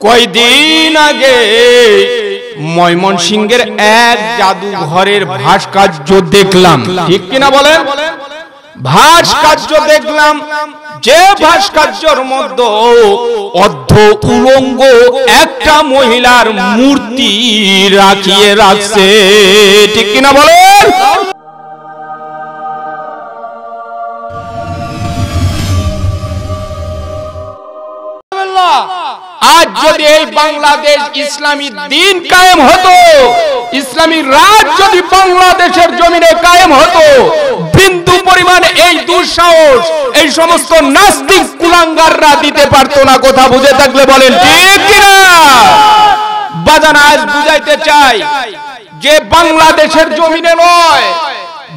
কয়দিন আগে ময়মনসিংহের এক জাদুঘরের ভাস্কর্য দেখলাম, ঠিক কিনা বলেন? ভাস্কর্য দেখলাম, যে ভাস্কর্যের মধ্যে অর্ধ উলঙ্গ একটা মহিলার মূর্তি রাখিয়ে রাখছে, ঠিক কিনা বলেন? আজ যদি এই বাংলাদেশ ইসলামী দিন কায়েম হতো, ইসলামী রাজ যদি বাংলাদেশের জমিনে কায়েম হতো, বিন্দু পরিমাণ এই দুঃসাহস এই সমস্ত নাস্তিক কুলাঙ্গাররা দিতে পারতো না। কথা বুঝে থাকলে বলেন ঠিক কিনা? বাজান, আজ বুঝাইতে চাই যে বাংলাদেশের জমিনে নয়,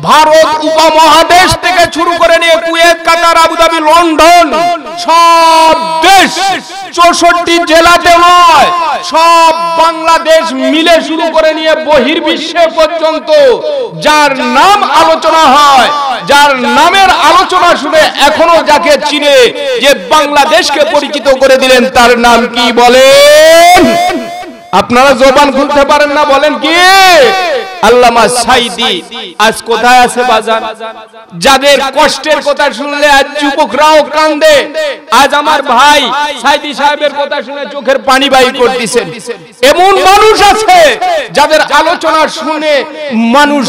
ভারত উপমহাদেশ থেকে শুরু করে নিয়ে কুয়েত, কাতার, আবুধাবি, লন্ডন, সব দেশ 64 জেলাতে নয়, সব বাংলাদেশ মিলে শুরু করে নিয়ে বহির্বিশ্বে পর্যন্ত যার নাম আলোচনা হয়, যার নামের আলোচনা শুনে এখনো যাকে চিনে, যে বাংলাদেশকে পরিচিত করে দিলেন, তার নাম কি বলেন? আপনারা জবান খুলতে পারেন না, বলেন কি? আল্লামা সাঈদী আজ কোথায় আছে বাজার? যাদের কষ্টের কথা শুনলে আজ যুবকরাও কান্দে। আজ আমার ভাই সাঈদী সাহেবের কথা শুনে চোখের পানি বাইর করতেছেন। এমন মানুষ আছে যাদের আলোচনা শুনে মানুষ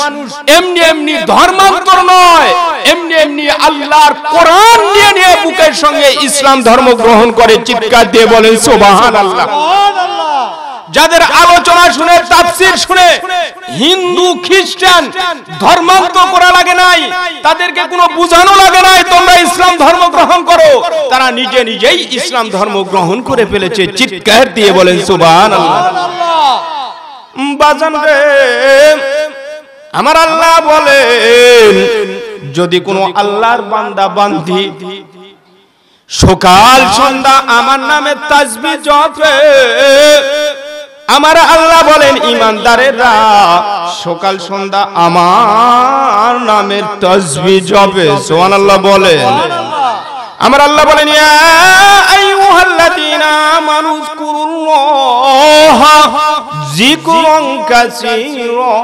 এমনি এমনি ধর্মান্তর নয়, এমনি এমনি আল্লাহর কোরআন নিয়ে নিয়ে বুকের সঙ্গে ইসলাম ধর্ম গ্রহণ করে। চিৎকার দিয়ে বলেন সুবহানাল্লাহ। যাদের আলোচনা শুনে, তাফসীর শুনে হিন্দু খ্রিস্টান ধর্মান্তর করা লাগে নাই, তাদেরকে কোনো বুঝানো লাগে নাই তোমরা ইসলাম ধর্ম গ্রহণ করো, তারা নিজে নিজেই ইসলাম ধর্ম গ্রহণ করে ফেলেছে। চিৎকার দিয়ে বলেন সুবহানাল্লাহ। বাজান রে, আমার আল্লাহ বলেন, যদি কোনো আল্লাহর বান্দা বান্দি সকাল সন্ধ্যা আমার নামে তাসবিহ জপে, আমার আল্লাহ বলেন ঈমানদারেরা সকাল সন্ধ্যা আমার নামের তাসবিহ জপে। সুবহানাল্লাহ বলেন। আমার আল্লাহ বলেন, ইয়া আইয়ুহাল্লাযীনা আমানু যকুরুল্লাহা যিকরান কাসীরা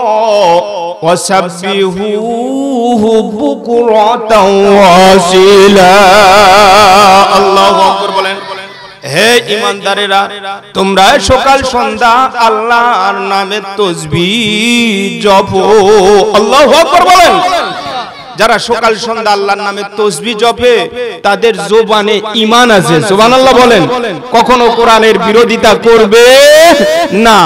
ওয়া সাব্বিহুহু বুকরাতাও ওয়া আসীলা। আল্লাহু আকবার বলেন। হে ঈমানদারেরা, তোমরা সকাল সন্ধ্যা আল্লাহর নামে তাসবিহ জপো। আল্লাহু আকবার বলেন। যারা সকাল সন্ধ্যা আল্লাহর নামে তাসবিহ জপে তাদের জবানে ঈমান আছে। সুবহানাল্লাহ বলেন। কখনো কোরআনের বিরোধিতা করবে না,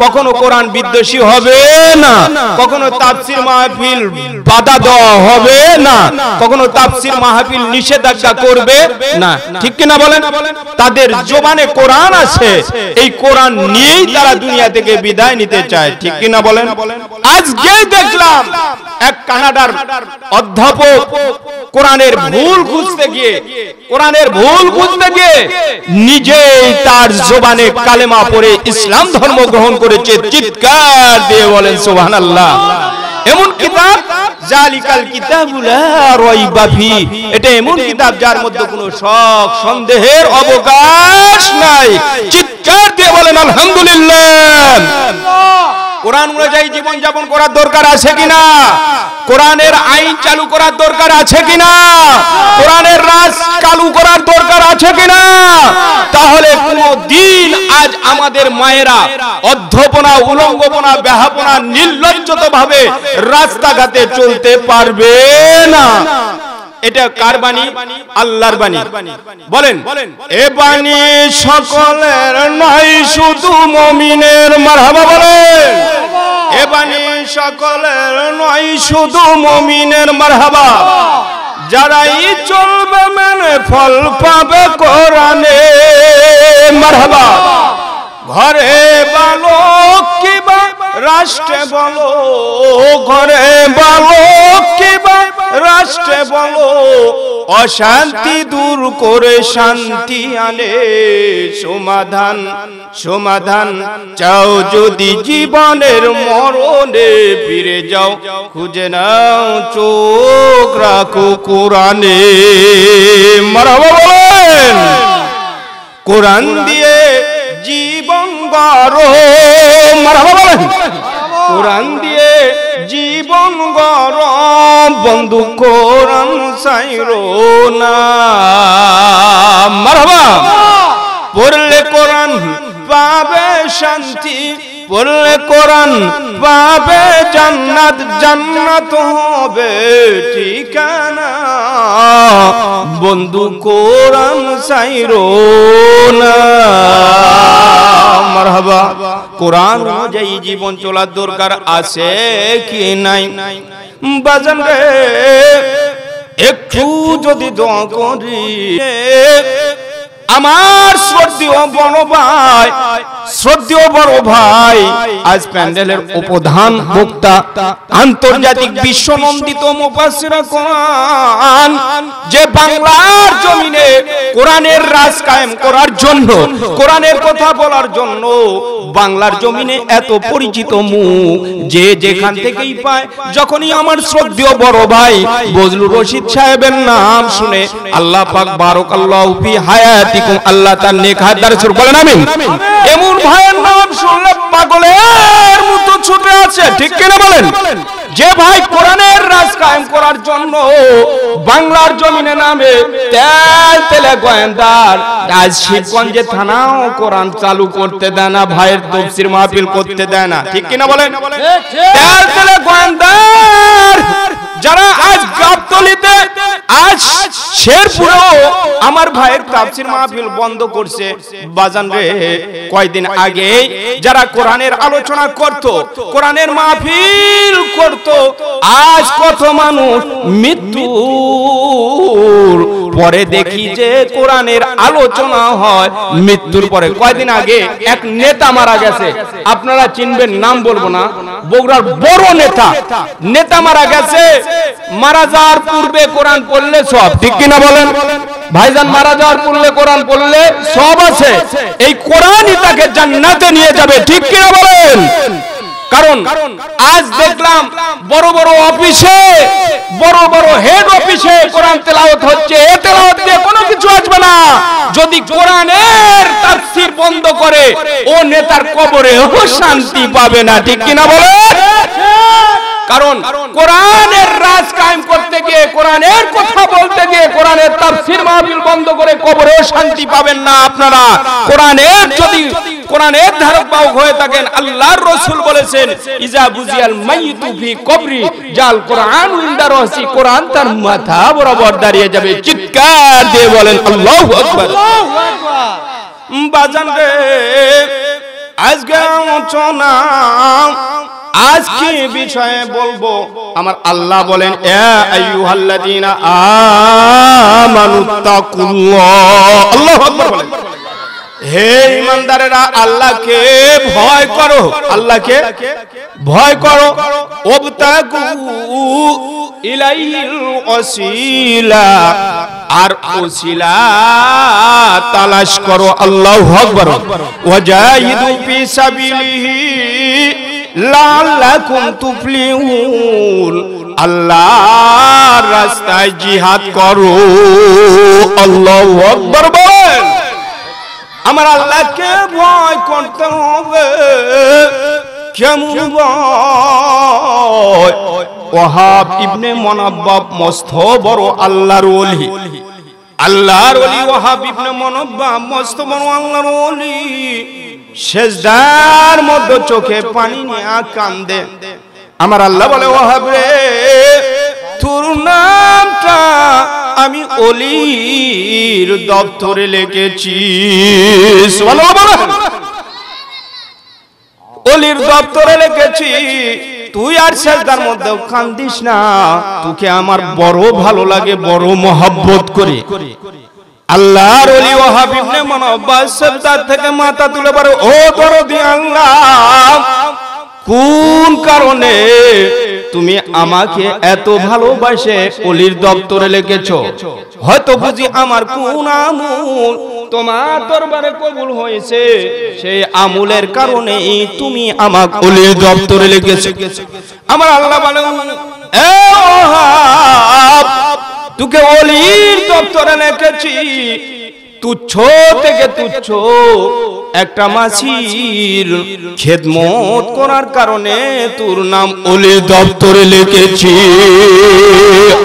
কখনো কোরআন বিদ্বেষী হবে না, কখনো তাফসীর মাহফিল বাধা দেওয়া হবে না, কখনো তাফসীর মাহফিল নিষেধাজ্ঞা করবে না, ঠিক কিনা বলেন? তাদের জবানে কোরআন আছে, এই কোরআন নিয়েই তারা দুনিয়া থেকে বিদায় নিতে চায়, ঠিক কিনা বলেন? আজকে দেখলাম এক কানাডার অধ্যাপক কোরআনের ভুল খুঁজতে গিয়ে নিজেই তার জবানে কালেমা পড়ে ইসলাম ধর্ম গ্রহণ করেছে। চিৎকার দিয়ে বলেন সুবহানাল্লাহ। এমন কিতাব, জালিকাল কিতাবু লা রাইবা ফি, এটা এমন কিতাব যার মধ্যে কোনো শক সন্দেহের অবকাশ নাই। চিৎকার দিয়ে বলেন আলহামদুলিল্লাহ। কোরআন অনুযায়ী জীবন যাপন করার দরকার আছে কিনা? কোরআনের আইন চালু করার দরকার আছে কিনা? কোরআনের রাজ চালু করার দরকার আছে কিনা? তাহলে কোনো দিন আজ আমাদের মায়েরা অধ্যপনা, উলঙ্গপনা, বেহাপনা, নির্লজ্জত ভাবে রাস্তাঘাটে চলতে পারবে না। এটা কার বাণী? আল্লাহর বাণী। বলেন, এ বাণী সকলের নয়, শুধু মুমিনের। মারহাবা বলেন। এ বাণী সকলের নয়, শুধু মুমিনের। মারহাবা। যারাই চলবে মেনে ফল পাবে কোরআনে। মারহাবা। ঘরে বলো কিবা রাষ্ট্রে বলো, ঘরে বলো কিবা রাষ্ট্রে বলো, অশান্তি দূর করে শান্তি আনে সমাধান। সমাধান চাও যদি জীবনের মরণে, ফিরে যাও খুঁজে নাও, চোখ রাখো কোরআনে। মারহাবা বলেন। কোরআন দিয়ে গড়ো, মারহাবা বলেন। কোরআন দিয়ে জীবন গড়ো বন্ধু, কোরআন ছাইরো না, মারহাবা। পড়লে কোরআন পাবে শান্তি, পড়লে কোরআন পাবে জান্নাত, জান্নাত হবে ঠিকানা বন্ধু, কোরআন ছাইরো না, মারহাবা। কোরআন অনুযায়ী জীবন চলার দরকার আছে কি নাই? বাজান রে একটু যদি দোয়া করি, আমার শ্রদ্ধেয় বড় ভাই, শ্রদ্ধেয় বড় ভাই, আজ প্যান্ডেলের উপধান বক্তা, আন্তর্জাতিক বিশ্বনন্দিত মুফাসসিরে কোরআন, যে বাংলার জমিনে কোরআনের রাজ কায়েম করার জন্য, কোরআনের কথা বলার জন্য বাংলার জমিনে এত পরিচিত মুখ যে যেখান থেকেই পায়, যখনই আমার শ্রদ্ধেয় বড় ভাই বজলুর রশিদ সাহেবের নাম শুনে, আল্লাহ পাক বারাকাল্লাহু ফি হায়াতিকুম, আল্লাহ তার নেক হায়াত দান করুন, বলেন আমিন। এমন ভাইয়ের নাম শুনলে পাগলের মতো ছুটে আছে, ঠিক কিনা বলেন? যে ভাই কোরআনের রাজ কায়েম করার জন্য বাংলার জমিনে নামে তেল তেলে গোয়েন্দার, আজ শিবগঞ্জে থানাও কোরআন চালু করতে দেয় না, ভাইয়ের তাফসীর মাহফিল করতে দেয় না, ঠিক কিনা বলেন? তেল তেলে গোয়েন্দার যারা আজ গাবতলীতে, আজ শেরপুরেও আমার ভাইয়ের তাফসীর মাহফিল বন্ধ করছে। বাজান রে কয়দিন আগে যারা কোরআনের আলোচনা করত, কোরআনের মাহফিল করত, আজ কত মানুষ মৃত্যুর পরে দেখি যে কোরআনের আলোচনা হয়, মৃত্যুর পরে। কয়দিন আগে এক নেতা মারা গেছে, আপনারা চিনবেন, নাম বলবো না, বগুড়ার বড় নেতা মারা গেছে। মারা যাওয়ার পূর্বে কোরআন পড়লে সব, ঠিক কিনা বলেন? ভাইজান মারা যাওয়ার পূর্বে কোরআন পড়লে সব আছে, এই কোরআনই তাকে জান্নাতে নিয়ে যাবে, ঠিক কিনা বলেন? কারণ আজ দেখলাম বড় বড় অফিসে, বড় বড় হেড অফিসে কোরআন তেলাওয়াত হচ্ছে, এ তেলাওয়াত দিয়ে কোনো কিছু আসবে না। যদি কোরআনের তাফসীর বন্ধ করে, ও নেতার কবরেও শান্তি পাবে না, ঠিক কিনা বলেন? কারণ কোরআনের রাজ কায়েম করতে গিয়ে, কোরআনের কথা বলতে গিয়ে, কোরআনের তাফসীর মাহফিল বন্ধ করে কবরেও শান্তি পাবেন না আপনারা। কোরআনের যদি কোরআনের ধারক বাহক হয়ে থাকেন, আল্লাহর রাসূল বলেছেন, ইজা বুজিয়াল মাইয়িতু ফি কবরি জাল কোরআন ইনদা রাসি, কোরআন তার মাথা বরাবর দাঁড়িয়ে যাবে। চিৎকার দিয়ে বলেন আল্লাহু আকবার। বাজান রে আজকে আলোচনা, আজকে বিষয়ে বলবো, আমার আল্লাহ বলেন, ইয়া আইয়ুহাল্লাযীনা আমানুত্তাকুল্লাহ, আল্লাহু আকবার বলেন, হে ঈমানদারেরা আল্লাহকে ভয় করো, আল্লাহকে ভয় করো। ওয়াবতাগু ইলাইহিল ওয়াসিলা, আর ওসিলা তালাশ করো, আল্লাহু আকবার। ওয়াজাহিদু ফি সাবিলিহি লাআল্লাকুম তুফলিহুন, আল্লাহর রাস্তায় জিহাদ করো, আল্লাহু আকবার বলেন। আমার আল্লাহকে ভয় করতে হবে। কেমন ভয়? ওয়াহাব ইবনে মুনাব্বাহ মস্ত বড় আল্লাহর ওলি, আল্লাহর ওলি ওয়াহাব ইবনে মুনাব্বাহ মস্ত বড় আল্লাহর ওলি। সেজদার মধ্যে চোখে পানি নিয়ে কান্দে। আমার আল্লাহ বলে, ওয়াহাব রে তোর নামটা আমি ওলির দপ্তরে লিখেছি, সুবহানাল্লাহ, ওলির দপ্তরে লিখেছি, তুই আর সেজদার মধ্যে কান্দিস না, তোকে আমার বড় ভালো লাগে, বড় মহব্বত করি। আল্লাহর ওলি ওয়াহাব ইবনে মুনাব্বাহ সেজদা থেকে মাথা তুলে বলে, ও দরদি আল্লাহ, কোন কারণে তুমি আমাকে এত ভালোবাসে ওলির দপ্তরে লিখেছো? হয়তো বুঝি আমার কোন আমল তোমার দরবারে কবুল হয়েছে, সেই আমলের কারণে তুমি আমাকে ওলির দপ্তরে লিখেছো। আমার আল্লাহ বলেন, এ ওয়াহাব, তোকে ওলির দপ্তরে লিখেছি, তুচ্ছ থেকে তুচ্ছ একটা মাছির খেদমত করার কারণে তোর নাম ওলি দপ্তরে লিখেছি।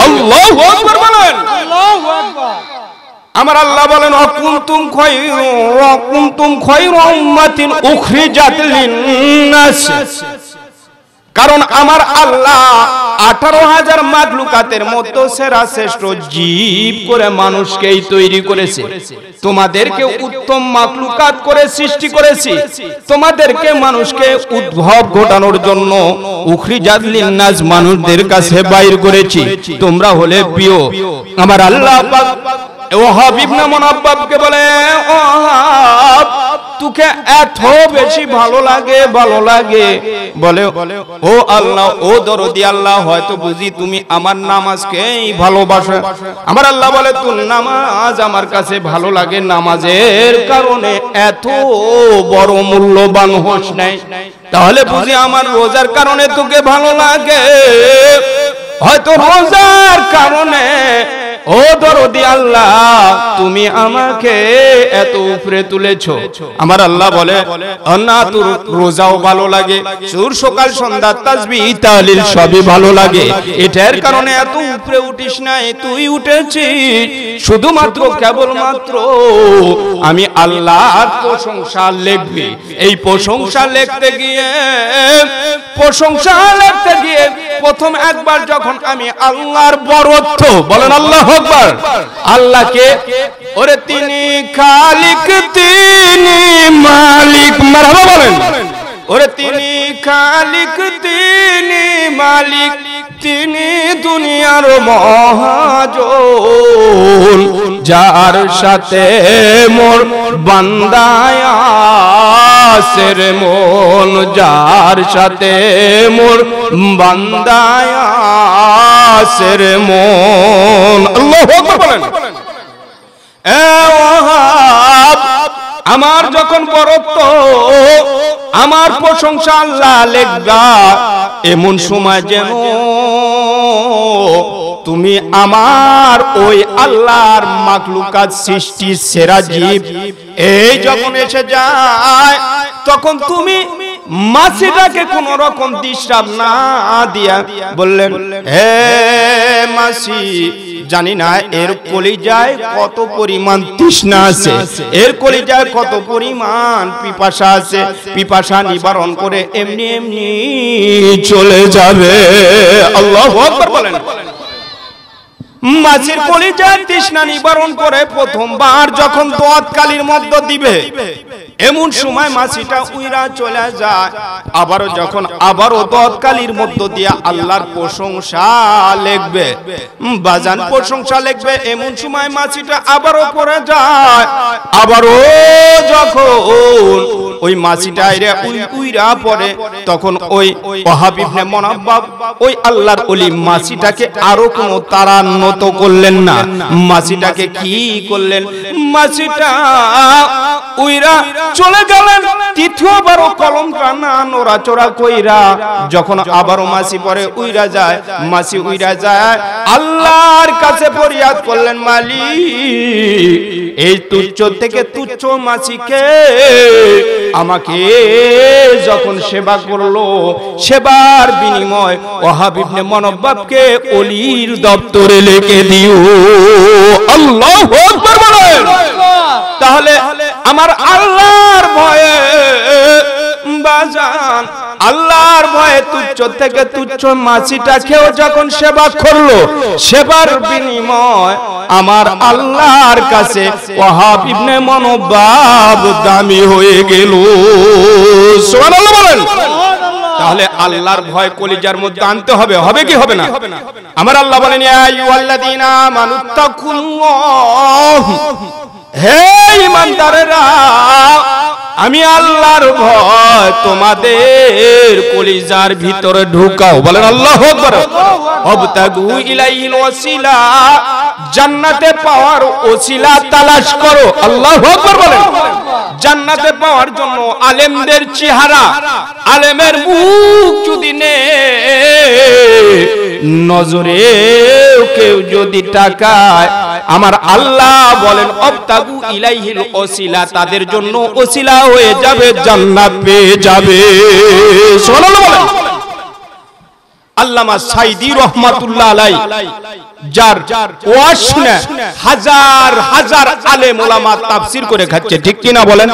আল্লাহু আকবার বলেন। আল্লাহু আকবার। আমার আল্লাহ বলেন কুনতুম খায়রা উম্মাতিন উখরিজাত লিন-নাস। কারণ আমার আল্লাহ 18,000 মাখলুকাতের মধ্যে সেরা শ্রেষ্ঠ জীব করে মানুষকেই তৈরি করেছে। তোমাদেরকে উত্তম মাখলুকাত করে সৃষ্টি করেছি, তোমাদেরকে মানুষকে উদ্ভব ঘটানোর জন্য উখরিজাত লিন-নাস মানুষদের কাছে বাইর করেছি। তোমরা হলে প্রিয়। আমার আল্লাহ পাক ওয়াহাব ইবনে মুনাব্বাবকে বলে, ওয়াহাব তোকে এত বেশি ভালো লাগে বলে, ও আল্লাহ, ও দরদি আল্লাহ, হয়তো বুঝি তুমি আমার নামাজকেই ভালোবাসো। আমার আল্লাহ বলে, তোর নামাজ আমার কাছে ভালো লাগে, নামাজের কারণে এত বড় মূল্যবান হোস নাই, তাহলে বুঝি আমার রোজার কারণে তোকে ভালো লাগে। হয়তো রোজার কারণে ও দরদি আল্লাহ তুমি আমাকে এত উপরে তুলেছো। আমার আল্লাহ বলে, না তোর রোজাও ভালো লাগে, সুর সকাল সন্ধ্যা তাসবিহ তাহলিল সবই ভালো লাগে, এটার কারণে এত উপরে উঠিস নাই। তুই উঠেছিস শুধুমাত্র কেবলমাত্র আমি আল্লাহর প্রশংসা লিখবি। এই প্রশংসা লিখতে গিয়ে প্রথম একবার যখন আমি আল্লাহর বরত্ব, বলেন আল্লাহু আকবার, আল্লাহকে ওরে তিনি খালিক তিনি মালিক, মারহাবা বলেন, ওরে তিনি খালিক তিনি মালিক, তিনি দুনিয়ার মহাজন, যার সাথে মোর বান্দায় আসের মন, যার সাথে মোর বান্দায় আসের মন। আল্লাহু আকবার বলেন। ওয়াহাব আমার যখন বরত্ব, আমার প্রশংসা আল্লাহ লেখবা, এমন সময় যেন তুমি আমার ওই আল্লাহর মাখলুকাত সৃষ্টি সেরা জীব এই যখন এসে যায়, তখন তুমি মাছিটাকে কোন রকম ডিস্টার্ব না দিয়া বললেন, হে মাছি, জানি না এর কলিজায় কত পরিমাণ তৃষ্ণা আছে, এর কলিজায় কত পরিমাণ পিপাসা আছে, পিপাসা নিবারণ করে এমনি এমনি চলে যাবে। আল্লাহু আকবার বলেন। মাছের কলিজার তৃষ্ণা নিবারণ করে প্রথমবার যখন দোয়াতকালির মধ্যে দিবে, এমন সময় মাছিটা উইরা চলে যায়। আবারও যখন আবারও দোয়াতকালির মধ্য দিয়া আল্লাহর প্রশংসা লিখবে, বাজান প্রশংসা লিখবে, এমন সময় মাছিটা আবারও পড়ে যায়। আবারও যখন ওই মাছিটা উইরা পড়ে, তখন ওই ওয়াহাব ইবনে মুনাব্বাব ওই আল্লাহর ওলি মাছিটাকে আরো কোনো তাড়ান্নত করলেন না। মাছিটাকে কি করলেন? মাছিটা উইরা চলে গেলেন। তৃতীয়বারও কলমটা না নড়াচড়া কইরা যখন আবারও মাছি পরে উইরা যায়, মাছি উইরা যায়, আল্লাহর কাছে ফরিয়াদ করলেন, মালিক এই তুচ্ছ থেকে তুচ্ছ মাছিকে আমাকে যখন সেবা করলো, সেবার বিনিময় ওয়াহাব ইবনে মুনাব্বাবকে ওলির দপ্তরে লিখে দিও। আল্লাহু আকবার বলেন। তাহলে আমার আল্লাহর ভয়ে বাজান, আল্লাহর ভয়ে তুচ্ছ থেকে তুচ্ছ মাছিটাকেও যখন সেবা করলো, সেবার বিনিময় আমার আল্লাহর কাছে ওয়াহাব ইবনে মুনাব্বাব দামি হয়ে গেল। সুবহানাল্লাহ বলেন। তাহলে আল্লাহর ভয় কলিজার মধ্যে আনতে হবে, হবে কি হবে না? আমার আল্লাহ বলেন, ইয়া আইয়ুহাল্লাযীনা আমানুত্তাকুল্লাহ, হে ঈমানদারেরা, আমি আল্লাহর ভয় তোমাদের কলিজার ভিতরে ঢুকাও। বলেন আল্লাহু আকবার। ওয়াবতাগু ইলাইহিল ওয়াসিলা, জান্নাতে পাওয়ার ওসিলা তালাশ করো। আল্লাহু আকবার বলেন। জান্নাতে পাওয়ার জন্য আলেমদের চেহারা, আলেমের মুখ যদি নজরে কেউ যদি তাকায়, আমার আল্লাহ বলেন অবতাগু ইলাইহিল ওসিলা, তাদের জন্য ওসিলা হয়ে যাবে, জান্নাত পেয়ে যাবে। সুবহানাল্লাহ বলেন। আল্লামা সাইদি রাহমাতুল্লাহ আলাইহি যার ওয়াজ শুনে হাজার হাজার আলেম ওলামা তাফসীর করে খাচ্ছে, ঠিক কি না বলেন?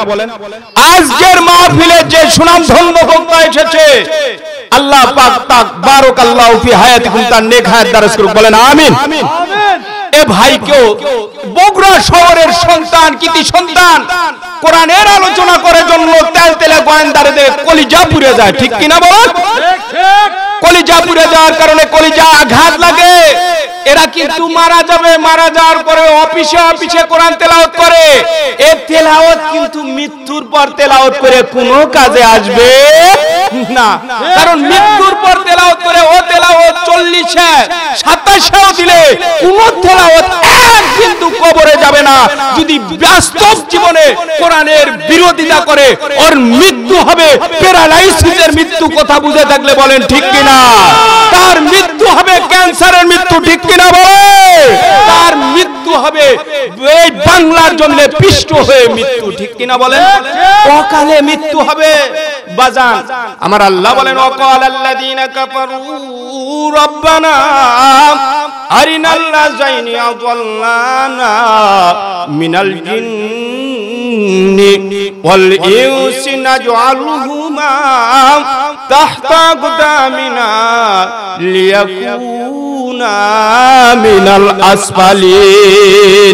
আজকের মাহফিলে যে সুনামধন্য বক্তা এসেছে, আল্লাহ পাক তাক বারাকাল্লাহু ফি হায়াতিকুম, তার নেক হায়াত দারাজ করুক, বলেন আমিন। এ ভাইকেও বগুড়া শহরের সন্তান, কৃতি সন্তান, কোরআনের আলোচনা করার জন্য তেল তেলে গোয়েন্দারদের কলিজা পুড়ে যায়, ঠিক কি না বলেন? কলিজা পুড়ে যাওয়ার কারণে কলিজা আঘাত লাগে। এরা কিন্তু মারা যাবে, মারা যাওয়ার পরে অফিসে অফিসে কোরআন তেলাওয়াত করে। এই তেলাওয়াত কিন্তু মৃত্যুর পর তেলাওয়াত করে কোনো কাজে আসবে না, কারণ মৃত্যুর পর তেলাওয়াত করে ও তেলাওয়াত 40-এ 27-এও দিলে কোনো তেলাওয়াত এক কিন্তু কবরে যাবে না। যদি বাস্তব জীবনে কোরআনের বিরোধিতা করে ওর মৃত্যু হবে প্যারালাইসিসের মৃত্যু। কথা বুঝে থাকলে বলেন ঠিক কিনা? তার মৃত্যু হবে ক্যান্সারের মৃত্যু, ঠিক কিনা বলে? তার মৃত্যু হবে এই বাংলার জমিনে পিষ্ট হয়ে মৃত্যু, ঠিক কিনা বলেন? অকালে মৃত্যু হবে বাজান। আমার আল্লাহ বলেন ওয়াকালাল্লাযীনা কাফারু রাব্বানা আরিনাল্লাযাইনি আযাল্লানা মিনাল জিন্নি ওয়াল ইনসি নাজআলুহুমা তাহতা আকদামিনা লিয়াকুনা মিনাল আসফালিন।